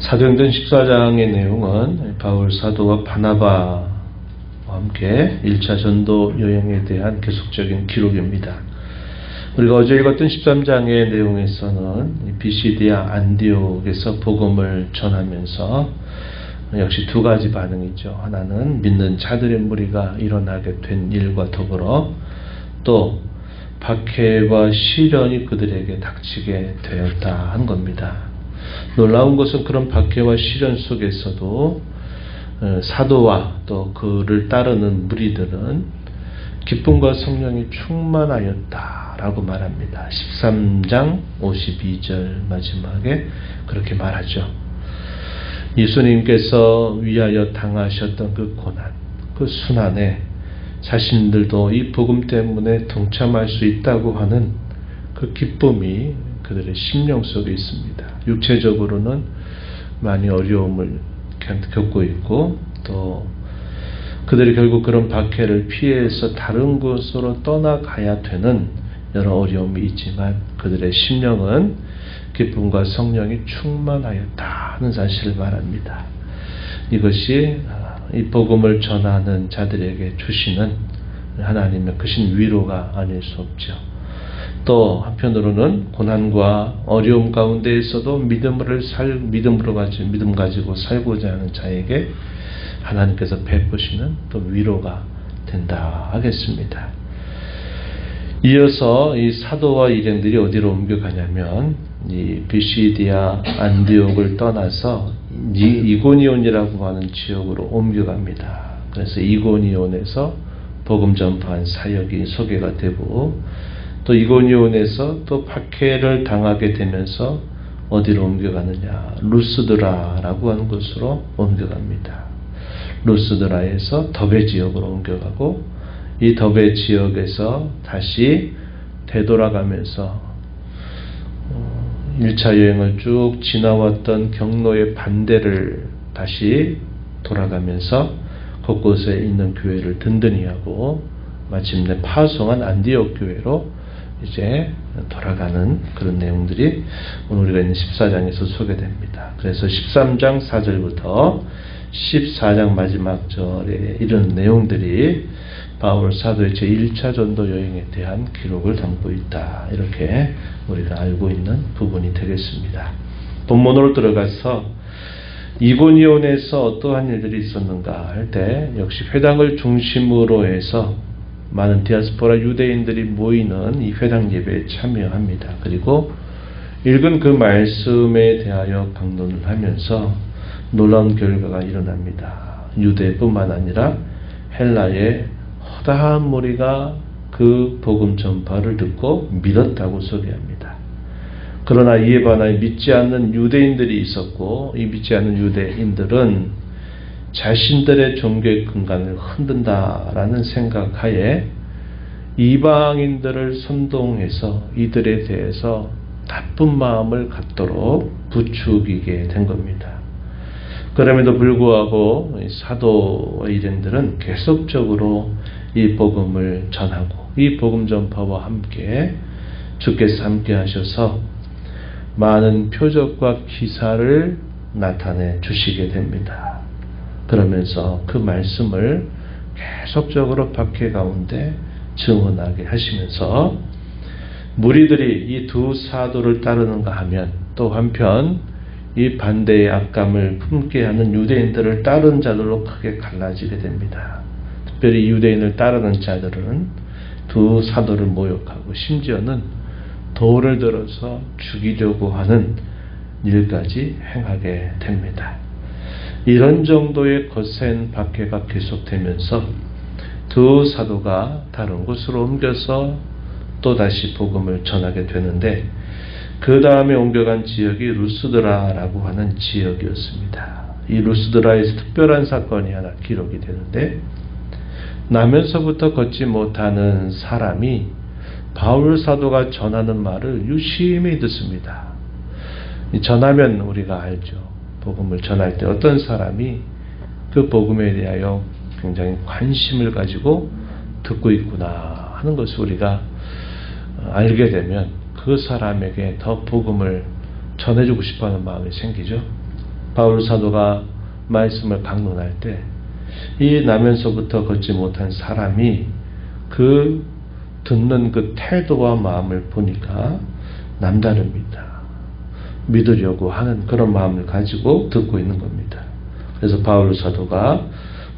사도행전 14장의 내용은 바울 사도와 바나바와 함께 1차 전도 여행에 대한 계속적인 기록입니다. 우리가 어제 읽었던 13장의 내용에서는 비시디아 안디옥에서 복음을 전하면서 역시 두 가지 반응이죠. 하나는 믿는 자들의 무리가 일어나게 된 일과 더불어 또 박해와 시련이 그들에게 닥치게 되었다 한 겁니다. 놀라운 것은 그런 박해와 시련 속에서도 사도와 또 그를 따르는 무리들은 기쁨과 성령이 충만하였다라고 말합니다. 13장 52절 마지막에 그렇게 말하죠. 예수님께서 위하여 당하셨던 그 고난, 그 순환에 자신들도 이 복음 때문에 동참할 수 있다고 하는 그 기쁨이 그들의 심령 속에 있습니다. 육체적으로는 많이 어려움을 겪고 있고 또 그들이 결국 그런 박해를 피해서 다른 곳으로 떠나가야 되는 여러 어려움이 있지만 그들의 심령은 기쁨과 성령이 충만하였다 하는 사실을 말합니다. 이것이 이 복음을 전하는 자들에게 주시는 하나님의 크신 위로가 아닐 수 없죠. 또 한편으로는 고난과 어려움 가운데에서도 믿음 가지고 살고자 하는 자에게 하나님께서 베푸시는 또 위로가 된다 하겠습니다. 이어서 이 사도와 일행들이 어디로 옮겨가냐면 이 비시디아 안디옥을 떠나서 이고니온이라고 하는 지역으로 옮겨갑니다. 그래서 이고니온에서 복음 전파한 사역이 소개가 되고 또 이고니온에서 또 박해를 당하게 되면서 어디로 옮겨가느냐, 루스드라라고 하는 곳으로 옮겨갑니다. 루스드라에서 더베 지역으로 옮겨가고 이 더베 지역에서 다시 되돌아가면서 1차 여행을 쭉 지나왔던 경로의 반대를 다시 돌아가면서 곳곳에 있는 교회를 든든히 하고 마침내 파송한 안디옥 교회로 이제 돌아가는 그런 내용들이 오늘 우리가 있는 14장에서 소개됩니다. 그래서 13장 4절부터 14장 마지막 절에 이런 내용들이 바울 사도의 제1차 전도 여행에 대한 기록을 담고 있다. 이렇게 우리가 알고 있는 부분이 되겠습니다. 본문으로 들어가서 이고니온에서 어떠한 일들이 있었는가 할 때 역시 회당을 중심으로 해서 많은 디아스포라 유대인들이 모이는 이 회당 예배에 참여합니다. 그리고 읽은 그 말씀에 대하여 강론을 하면서 놀라운 결과가 일어납니다. 유대뿐만 아니라 헬라의 허다한 무리가 그 복음 전파를 듣고 믿었다고 소개합니다. 그러나 이에 반하여 믿지 않는 유대인들이 있었고 이 믿지 않는 유대인들은 자신들의 종교의 근간을 흔든다라는 생각하에 이방인들을 선동해서 이들에 대해서 나쁜 마음을 갖도록 부추기게 된 겁니다. 그럼에도 불구하고 사도와 일행들은 계속적으로 이 복음을 전하고 이 복음 전파와 함께 주께서 함께 하셔서 많은 표적과 기사를 나타내 주시게 됩니다. 그러면서 그 말씀을 계속적으로 박해 가운데 증언하게 하시면서 무리들이 이 두 사도를 따르는가 하면 또 한편 이 반대의 악감을 품게 하는 유대인들을 따르는 자들로 크게 갈라지게 됩니다. 특별히 유대인을 따르는 자들은 두 사도를 모욕하고 심지어는 돌을 들어서 죽이려고 하는 일까지 행하게 됩니다. 이런 정도의 거센 박해가 계속되면서 두 사도가 다른 곳으로 옮겨서 또다시 복음을 전하게 되는데 그 다음에 옮겨간 지역이 루스드라라고 하는 지역이었습니다. 이 루스드라에서 특별한 사건이 하나 기록이 되는데 나면서부터 걷지 못하는 사람이 바울 사도가 전하는 말을 유심히 듣습니다. 전하면 우리가 알죠. 복음을 전할 때 어떤 사람이 그 복음에 대하여 굉장히 관심을 가지고 듣고 있구나 하는 것을 우리가 알게 되면 그 사람에게 더 복음을 전해주고 싶어하는 마음이 생기죠. 바울 사도가 말씀을 강론할 때 이 나면서부터 걷지 못한 사람이 그 듣는 그 태도와 마음을 보니까 남다릅니다. 믿으려고 하는 그런 마음을 가지고 듣고 있는 겁니다. 그래서 바울 사도가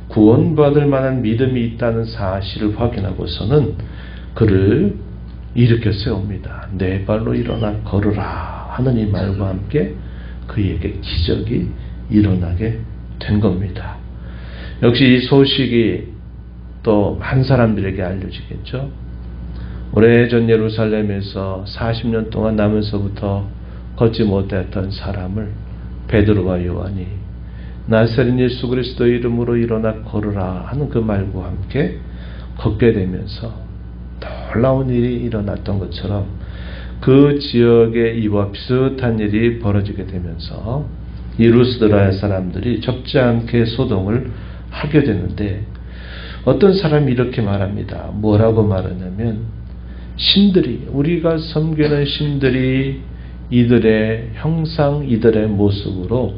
구원받을 만한 믿음이 있다는 사실을 확인하고서는 그를 일으켜 세웁니다. 네 발로 일어나 걸으라 하는 이 말과 함께 그에게 기적이 일어나게 된 겁니다. 역시 이 소식이 또 많은 사람들에게 알려지겠죠. 오래전 예루살렘에서 40년 동안 나면서부터 걷지 못했던 사람을 베드로와 요한이 나사렛 예수 그리스도의 이름으로 일어나 걸으라 하는 그 말과 함께 걷게 되면서 놀라운 일이 일어났던 것처럼 그 지역에 이와 비슷한 일이 벌어지게 되면서 이 루스드라의 사람들이 적지 않게 소동을 하게 되는데 어떤 사람이 이렇게 말합니다. 뭐라고 말하냐면 신들이 우리가 섬기는 신들이 이들의 형상 이들의 모습으로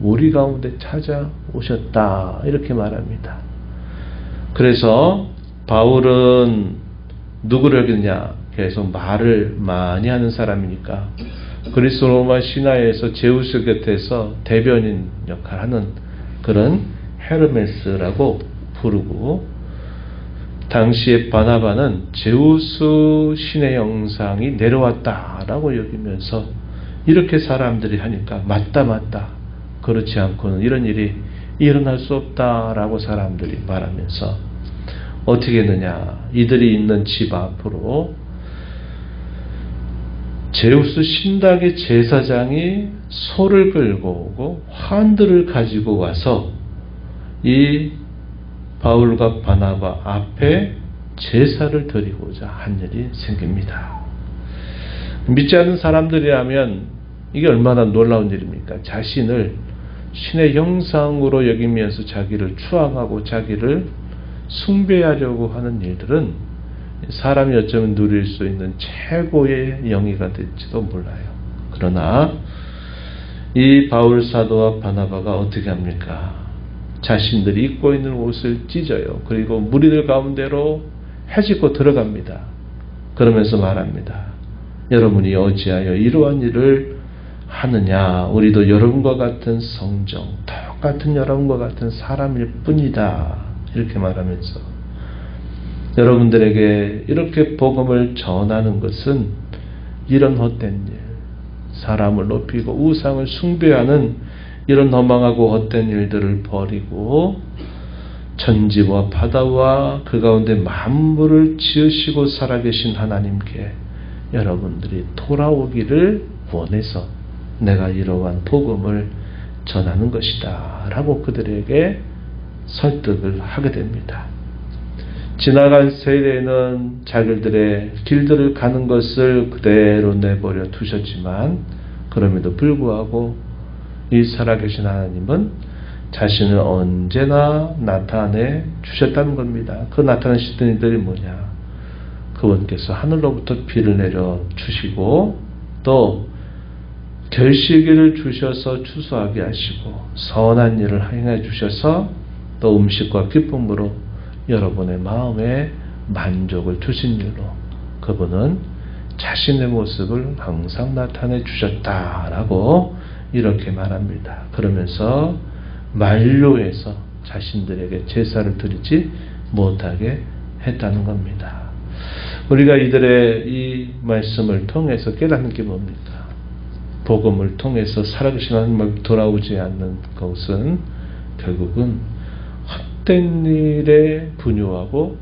우리 가운데 찾아오셨다 이렇게 말합니다. 그래서 바울은 누구를 여기느냐 계속 말을 많이 하는 사람이니까 그리스 로마 신화에서 제우스 곁에서 대변인 역할을 하는 그런 헤르메스라고 부르고 당시에 바나바는 제우스 신의 형상이 내려왔다라고 여기면서 이렇게 사람들이 하니까 맞다 그렇지 않고는 이런 일이 일어날 수 없다라고 사람들이 말하면서 어떻게 했느냐 이들이 있는 집 앞으로 제우스 신당의 제사장이 소를 끌고 오고 환들을 가지고 와서 이 바울과 바나바 앞에 제사를 드리고자 한 일이 생깁니다. 믿지 않는 사람들이라면 이게 얼마나 놀라운 일입니까? 자신을 신의 형상으로 여기면서 자기를 추앙하고 자기를 숭배하려고 하는 일들은 사람이 어쩌면 누릴 수 있는 최고의 영예가 될지도 몰라요. 그러나 이 바울 사도와 바나바가 어떻게 합니까? 자신들이 입고 있는 옷을 찢어요. 그리고 무리들 가운데로 헤집고 들어갑니다. 그러면서 말합니다. 여러분이 어찌하여 이러한 일을 하느냐? 우리도 여러분과 같은 성정, 똑같은 여러분과 같은 사람일 뿐이다. 이렇게 말하면서 여러분들에게 이렇게 복음을 전하는 것은 이런 헛된 일, 사람을 높이고 우상을 숭배하는 이런 허망하고 헛된 일들을 버리고 천지와 바다와 그 가운데 만물을 지으시고 살아계신 하나님께 여러분들이 돌아오기를 원해서 내가 이러한 복음을 전하는 것이다 라고 그들에게 설득을 하게 됩니다. 지나간 세대는 자기들의 길들을 가는 것을 그대로 내버려 두셨지만 그럼에도 불구하고 이 살아계신 하나님은 자신을 언제나 나타내 주셨다는 겁니다. 그 나타내셨던 이들이 뭐냐? 그분께서 하늘로부터 비를 내려 주시고 또 결실기를 주셔서 추수하게 하시고 선한 일을 행해 주셔서 또 음식과 기쁨으로 여러분의 마음에 만족을 주신 일로 그분은 자신의 모습을 항상 나타내 주셨다라고 이렇게 말합니다. 그러면서 만료해서 자신들에게 제사를 드리지 못하게 했다는 겁니다. 우리가 이들의 이 말씀을 통해서 깨닫는 게 뭡니까? 복음을 통해서 살아계신 하나님을 돌아오지 않는 것은 결국은 헛된 일에 분유하고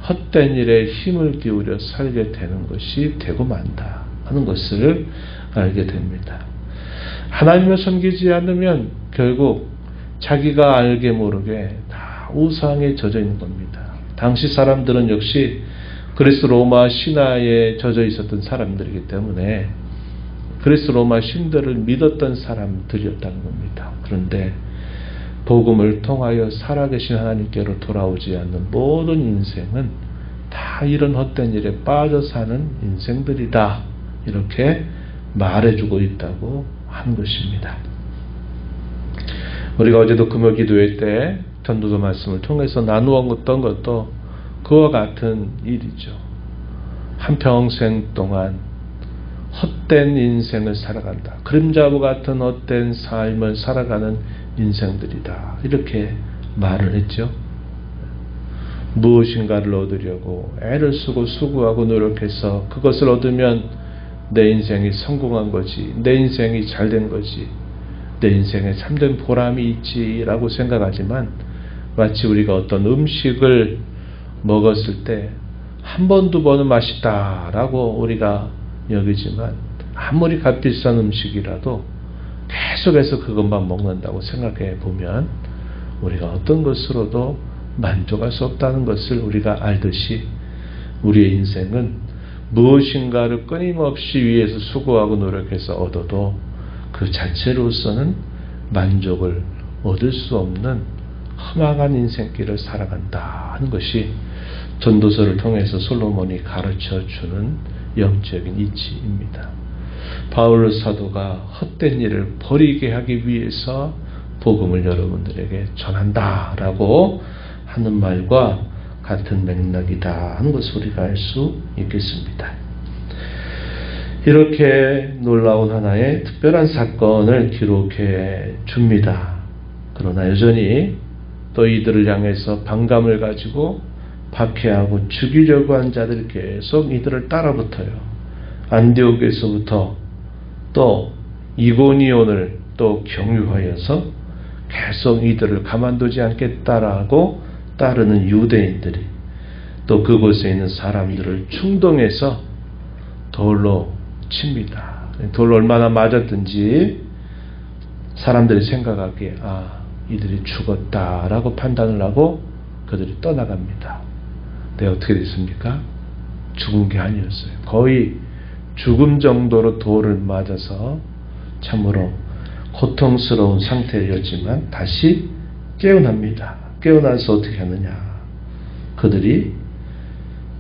헛된 일에 힘을 기울여 살게 되는 것이 되고 만다 하는 것을 알게 됩니다. 하나님을 섬기지 않으면 결국 자기가 알게 모르게 다 우상에 젖어 있는 겁니다. 당시 사람들은 역시 그리스 로마 신화에 젖어 있었던 사람들이기 때문에 그리스 로마 신들을 믿었던 사람들이었다는 겁니다. 그런데 복음을 통하여 살아계신 하나님께로 돌아오지 않는 모든 인생은 다 이런 헛된 일에 빠져 사는 인생들이다. 이렇게 말해주고 있다고 한 것입니다. 우리가 어제도 금요 기도회 때 전도서 말씀을 통해서 나누었던 것도 그와 같은 일이죠. 한평생 동안 헛된 인생을 살아간다. 그림자와 같은 헛된 삶을 살아가는 인생들이다. 이렇게 말을 했죠. 무엇인가를 얻으려고 애를 쓰고 수고하고 노력해서 그것을 얻으면 내 인생이 성공한 거지, 내 인생이 잘된 거지, 내 인생에 참된 보람이 있지라고 생각하지만 마치 우리가 어떤 음식을 먹었을 때 한 번, 두 번은 맛있다라고 우리가 여기지만 아무리 값비싼 음식이라도 계속해서 그것만 먹는다고 생각해 보면 우리가 어떤 것으로도 만족할 수 없다는 것을 우리가 알듯이 우리의 인생은 무엇인가를 끊임없이 위해서 수고하고 노력해서 얻어도 그 자체로서는 만족을 얻을 수 없는 험악한 인생길을 살아간다 하는 것이 전도서를 통해서 솔로몬이 가르쳐주는 영적인 이치입니다. 바울 사도가 헛된 일을 버리게 하기 위해서 복음을 여러분들에게 전한다라고 하는 말과 같은 맥락이다 하는 것을 우리가 알 수 있겠습니다. 이렇게 놀라운 하나의 특별한 사건을 기록해 줍니다. 그러나 여전히 또 이들을 향해서 반감을 가지고 박해하고 죽이려고 한 자들이 계속 이들을 따라붙어요. 안디옥에서부터 또 이고니온을 또 경유하여서 계속 이들을 가만두지 않겠다라고 따르는 유대인들이 또 그곳에 있는 사람들을 충동해서 돌로 칩니다. 돌로 얼마나 맞았든지 사람들이 생각하기에 이들이 죽었다라고 판단을 하고 그들이 떠나갑니다. 근데 어떻게 됐습니까? 죽은 게 아니었어요. 거의 죽음 정도로 돌을 맞아서 참으로 고통스러운 상태였지만 다시 깨어납니다. 깨어나서 어떻게 하느냐? 그들이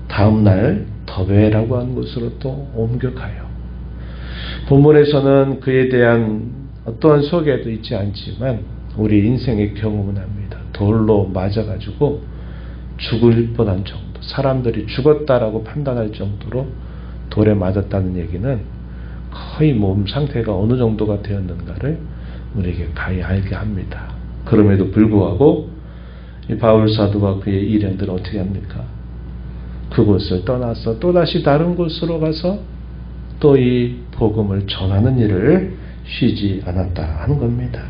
다음날 더베라고 하는 곳으로 또 옮겨가요. 본문에서는 그에 대한 어떠한 소개도 있지 않지만 우리 인생의 경험은 합니다. 돌로 맞아가지고 죽을 뻔한 정도, 사람들이 죽었다라고 판단할 정도로 돌에 맞았다는 얘기는 거의 몸 상태가 어느 정도가 되었는가를 우리에게 가히 알게 합니다. 그럼에도 불구하고 이 바울 사도가 그의 일행들은 어떻게 합니까? 그곳을 떠나서 또다시 다른 곳으로 가서 또 이 복음을 전하는 일을 쉬지 않았다 하는 겁니다.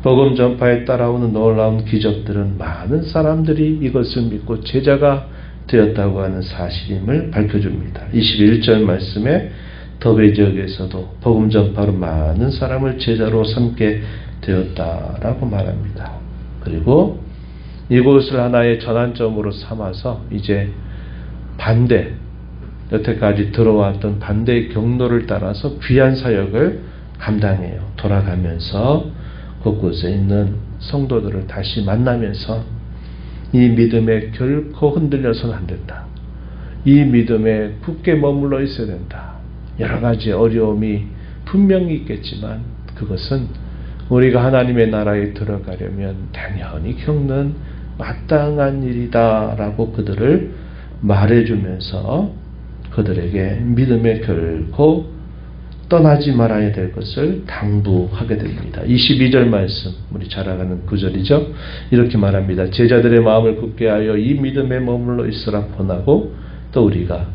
복음 전파에 따라오는 놀라운 기적들은 많은 사람들이 이것을 믿고 제자가 되었다고 하는 사실임을 밝혀줍니다. 21절 말씀에 더베 지역에서도 복음 전파로 많은 사람을 제자로 삼게 되었다라고 말합니다. 그리고 이곳을 하나의 전환점으로 삼아서 이제 반대, 여태까지 들어왔던 반대의 경로를 따라서 귀한 사역을 감당해요. 돌아가면서 곳곳에 있는 성도들을 다시 만나면서 이 믿음에 결코 흔들려서는 안 된다. 이 믿음에 굳게 머물러 있어야 된다. 여러 가지 어려움이 분명히 있겠지만 그것은 우리가 하나님의 나라에 들어가려면 당연히 겪는 마땅한 일이다라고 그들을 말해주면서 그들에게 믿음에 결코 떠나지 말아야 될 것을 당부하게 됩니다. 22절 말씀, 우리 잘 아는 구절이죠. 이렇게 말합니다. 제자들의 마음을 굳게 하여 이 믿음에 머물러 있으라 권하고 또 우리가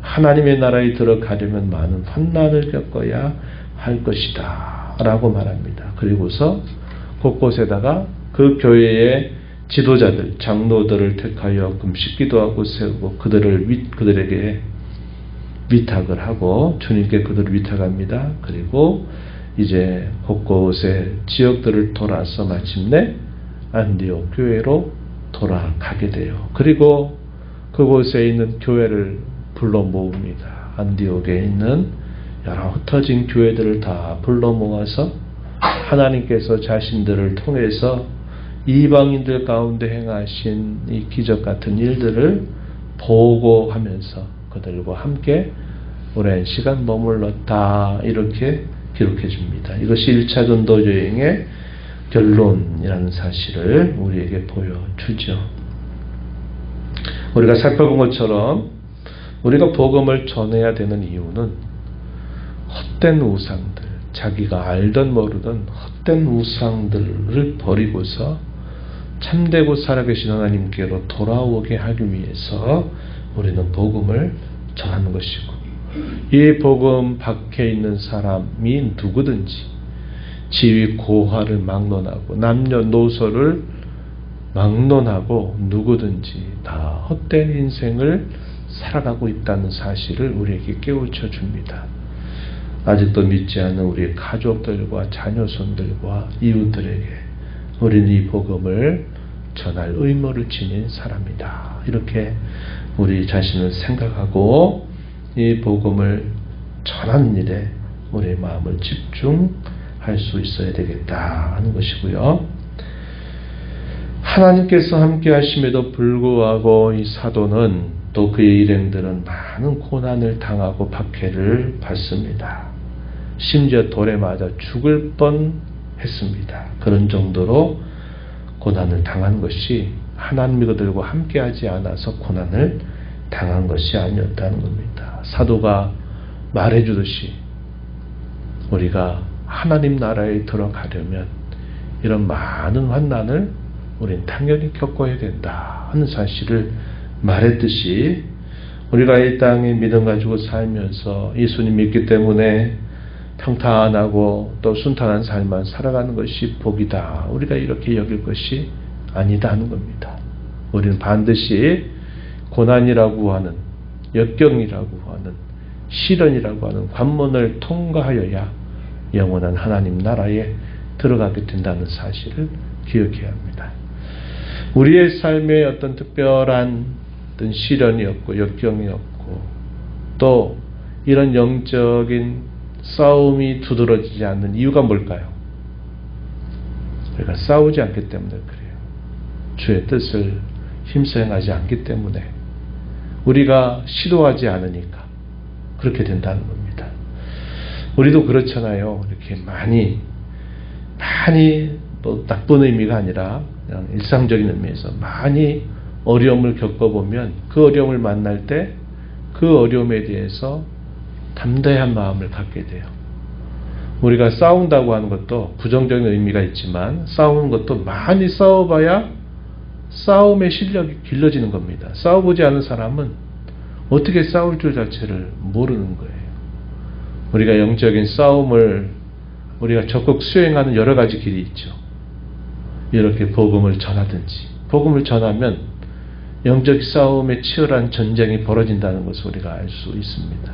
하나님의 나라에 들어가려면 많은 환난을 겪어야 할 것이다 라고 말합니다. 그리고서 곳곳에다가 그 교회의 지도자들, 장로들을 택하여 금식 기도하고 세우고 그들에게 위탁을 하고 주님께 그들을 위탁합니다. 그리고 이제 곳곳의 지역들을 돌아서 마침내 안디옥 교회로 돌아가게 돼요. 그리고 그곳에 있는 교회를 불러 모읍니다. 안디옥에 있는 여러 흩어진 교회들을 다 불러 모아서 하나님께서 자신들을 통해서 이방인들 가운데 행하신 이 기적 같은 일들을 보고하면서 그들과 함께 오랜 시간 머물렀다 이렇게 기록해 줍니다. 이것이 1차 전도 여행의 결론이라는 사실을 우리에게 보여주죠. 우리가 살펴본 것처럼 우리가 복음을 전해야 되는 이유는 헛된 우상들, 자기가 알던 모르던 헛된 우상들을 버리고서 참되고 살아계신 하나님께로 돌아오게 하기 위해서 우리는 복음을 전하는 것이고, 이 복음 밖에 있는 사람이 누구든지 지위 고하를 막론하고 남녀노소를 막론하고 누구든지 다 헛된 인생을 살아가고 있다는 사실을 우리에게 깨우쳐 줍니다. 아직도 믿지 않는 우리 가족들과 자녀손들과 이웃들에게 우리는 이 복음을 전할 의무를 지닌 사람이다. 이렇게 우리 자신을 생각하고 이 복음을 전하는 일에 우리의 마음을 집중할 수 있어야 되겠다 하는 것이고요. 하나님께서 함께 하심에도 불구하고 이 사도는 또 그의 일행들은 많은 고난을 당하고 박해를 받습니다. 심지어 돌에 맞아 죽을 뻔했습니다. 그런 정도로 고난을 당한 것이 하나님이 그들과 함께하지 않아서 고난을 당한 것이 아니었다는 겁니다. 사도가 말해주듯이 우리가 하나님 나라에 들어가려면 이런 많은 환난을 우리는 당연히 겪어야 된다 하는 사실을 말했듯이, 우리가 이 땅에 믿음 가지고 살면서 예수님 믿기 때문에 평탄하고 또 순탄한 삶만 살아가는 것이 복이다, 우리가 이렇게 여길 것이 아니다 하는 겁니다. 우리는 반드시 고난이라고 하는, 역경이라고 하는, 시련이라고 하는 관문을 통과하여야 영원한 하나님 나라에 들어가게 된다는 사실을 기억해야 합니다. 우리의 삶에 어떤 특별한 어떤 시련이었고 역경이었고 또 이런 영적인 싸움이 두드러지지 않는 이유가 뭘까요? 우리가 싸우지 않기 때문에 그래요. 주의 뜻을 힘써 행하지 않기 때문에, 우리가 시도하지 않으니까 그렇게 된다는 겁니다. 우리도 그렇잖아요. 이렇게 많이 뭐 나쁜 의미가 아니라 그냥 일상적인 의미에서 많이 어려움을 겪어보면 그 어려움을 만날 때 그 어려움에 대해서 담대한 마음을 갖게 돼요. 우리가 싸운다고 하는 것도 부정적인 의미가 있지만 싸우는 것도 많이 싸워봐야 싸움의 실력이 길러지는 겁니다. 싸워보지 않은 사람은 어떻게 싸울 줄 자체를 모르는 거예요. 우리가 영적인 싸움을 우리가 적극 수행하는 여러 가지 길이 있죠. 이렇게 복음을 전하든지, 복음을 전하면 영적 싸움에 치열한 전쟁이 벌어진다는 것을 우리가 알 수 있습니다.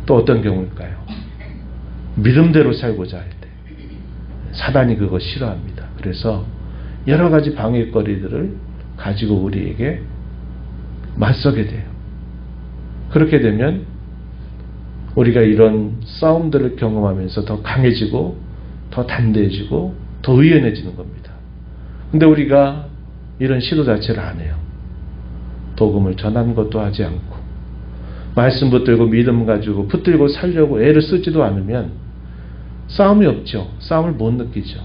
또 어떤 경우일까요? 믿음대로 살고자 할 때 사단이 그거 싫어합니다. 그래서 여러 가지 방해거리들을 가지고 우리에게 맞서게 돼요. 그렇게 되면 우리가 이런 싸움들을 경험하면서 더 강해지고 더 단대해지고 더 의연해지는 겁니다. 근데 우리가 이런 시도 자체를 안 해요. 복음을 전하는 것도 하지 않고 말씀 붙들고 믿음 가지고 붙들고 살려고 애를 쓰지도 않으면 싸움이 없죠. 싸움을 못 느끼죠.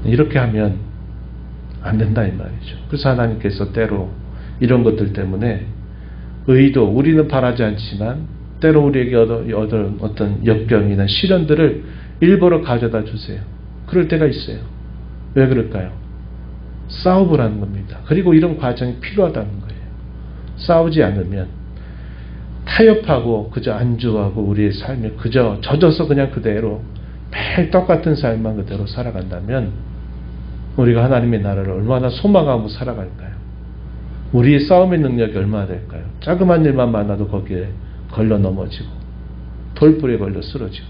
이렇게 하면 안 된다 이 말이죠. 그래서 하나님께서 때로 이런 것들 때문에 의도, 우리는 바라지 않지만 때로 우리에게 얻은 어떤 역병이나 시련들을 일부러 가져다 주세요. 그럴 때가 있어요. 왜 그럴까요? 싸워보라는 겁니다. 그리고 이런 과정이 필요하다는 거예요. 싸우지 않으면 타협하고 그저 안주하고 우리의 삶에 그저 젖어서 그냥 그대로 매일 똑같은 삶만 그대로 살아간다면 우리가 하나님의 나라를 얼마나 소망하고 살아갈까요? 우리의 싸움의 능력이 얼마나 될까요? 자그만 일만 만나도 거기에 걸려 넘어지고 돌불에 걸려 쓰러지고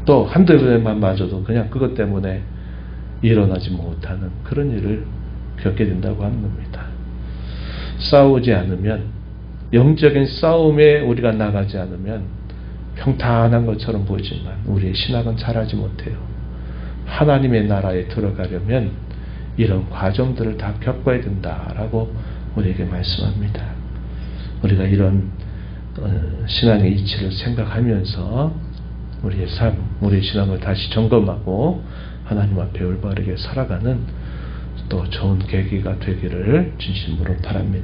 또 한두 번만 맞아도 그냥 그것 때문에 일어나지 못하는 그런 일을 겪게 된다고 하는 겁니다. 싸우지 않으면, 영적인 싸움에 우리가 나가지 않으면 평탄한 것처럼 보이지만 우리의 신앙은 자라지 못해요. 하나님의 나라에 들어가려면 이런 과정들을 다 겪어야 된다라고 우리에게 말씀합니다. 우리가 이런 신앙의 이치를 생각하면서 우리의 삶, 우리의 신앙을 다시 점검하고 하나님 앞에 올바르게 살아가는 또 좋은 계기가 되기를 진심으로 바랍니다.